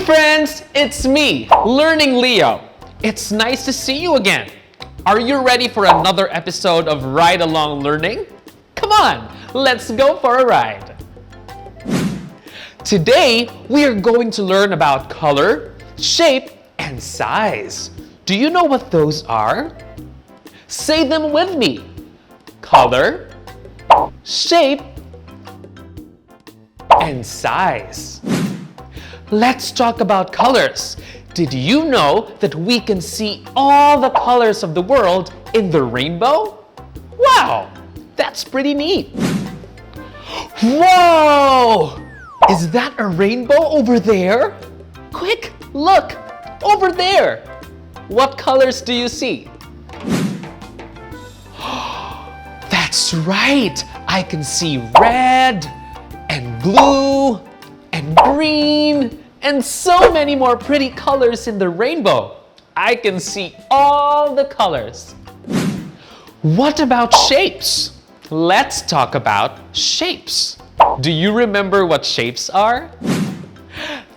friends, it's me, Learning Leo. It's nice to see you again. Are you ready for another episode of Ride Along Learning? Come on, let's go for a ride. Today, we are going to learn about color, shape, and size. Do you know what those are? Say them with me. Color, shape, and size. Let's talk about colors. Did you know that we can see all the colors of the world in the rainbow? Wow, that's pretty neat. Whoa! Is that a rainbow over there? Quick, look, over there. What colors do you see? That's right, I can see red and blue and green and so many more pretty colors in the rainbow. I can see all the colors. What about shapes? Let's talk about shapes. Do you remember what shapes are?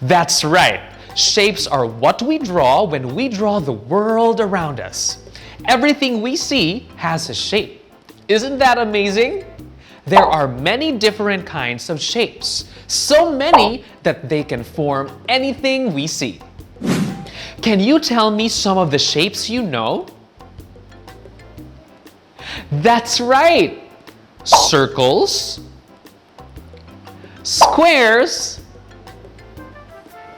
That's right. Shapes are what we draw when we draw the world around us. Everything we see has a shape. Isn't that amazing? There are many different kinds of shapes, so many that they can form anything we see. Can you tell me some of the shapes you know? That's right! Circles, squares,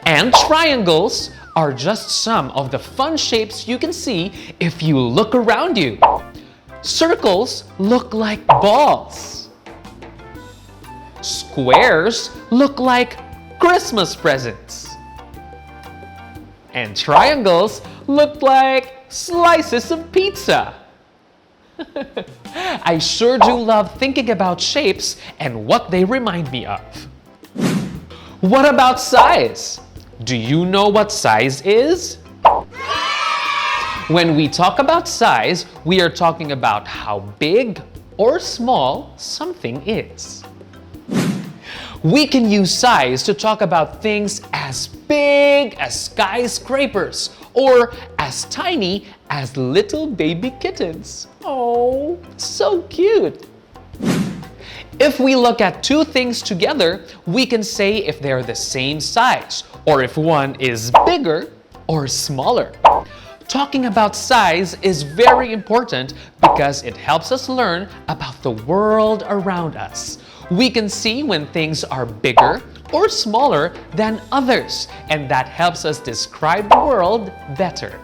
and triangles are just some of the fun shapes you can see if you look around you. Circles look like balls. Squares look like Christmas presents. And triangles look like slices of pizza. I sure do love thinking about shapes and what they remind me of. What about size? Do you know what size is? When we talk about size, we are talking about how big or small something is. We can use size to talk about things as big as skyscrapers or as tiny as little baby kittens. Oh, so cute. If we look at two things together, we can say if they're the same size or if one is bigger or smaller. Talking about size is very important because it helps us learn about the world around us. We can see when things are bigger or smaller than others, and that helps us describe the world better.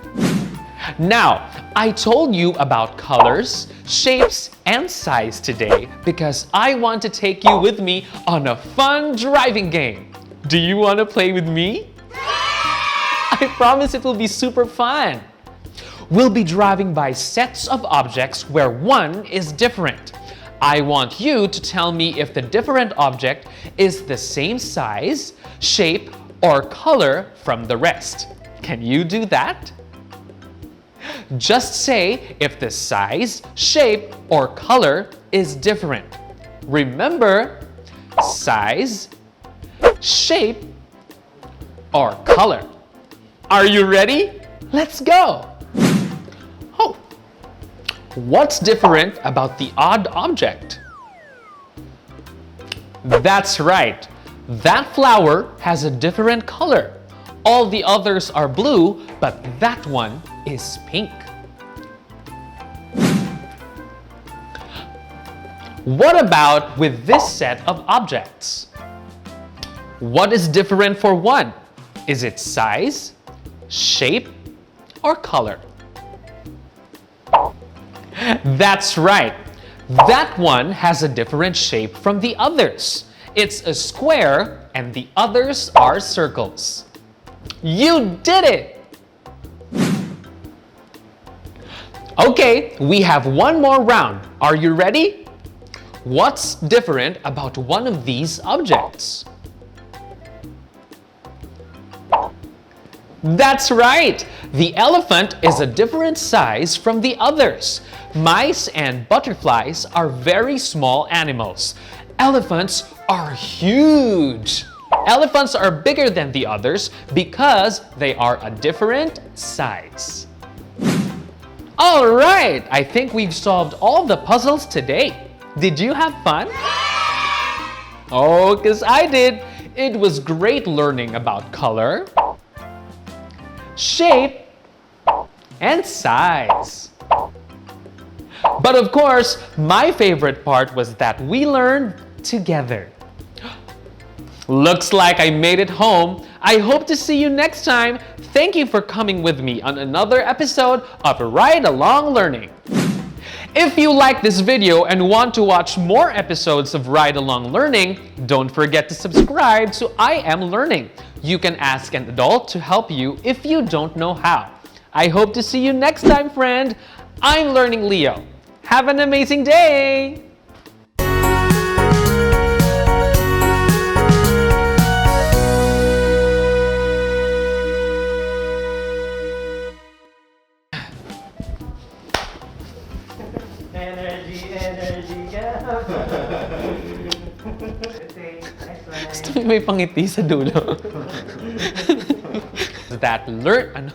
Now, I told you about colors, shapes, and size today because I want to take you with me on a fun driving game. Do you want to play with me? I promise it will be super fun. We'll be driving by sets of objects where one is different. I want you to tell me if the different object is the same size, shape, or color from the rest. Can you do that? Just say if the size, shape, or color is different. Remember, size, shape, or color. Are you ready? Let's go! Oh, what's different about the odd object? That's right. That flower has a different color. All the others are blue, but that one is pink. What about with this set of objects? What is different for one? Is it size, shape, or color? That's right. That one has a different shape from the others. It's a square and the others are circles. You did it! Okay, we have one more round. Are you ready? What's different about one of these objects? That's right! The elephant is a different size from the others. Mice and butterflies are very small animals. Elephants are huge. Elephants are bigger than the others because they are a different size. All right, I think we've solved all the puzzles today. Did you have fun? Oh, 'cause I did. It was great learning about color, shape, and size. But of course, my favorite part was that we learned together. Looks like I made it home. I hope to see you next time. Thank you for coming with me on another episode of Ride Along Learning. If you like this video and want to watch more episodes of Ride Along Learning, don't forget to subscribe to I Am Learning. You can ask an adult to help you if you don't know how. I hope to see you next time, friend. I'm Learning Leo. Have an amazing day! Gusto mo may pangiti sa dulo? That learn, ano?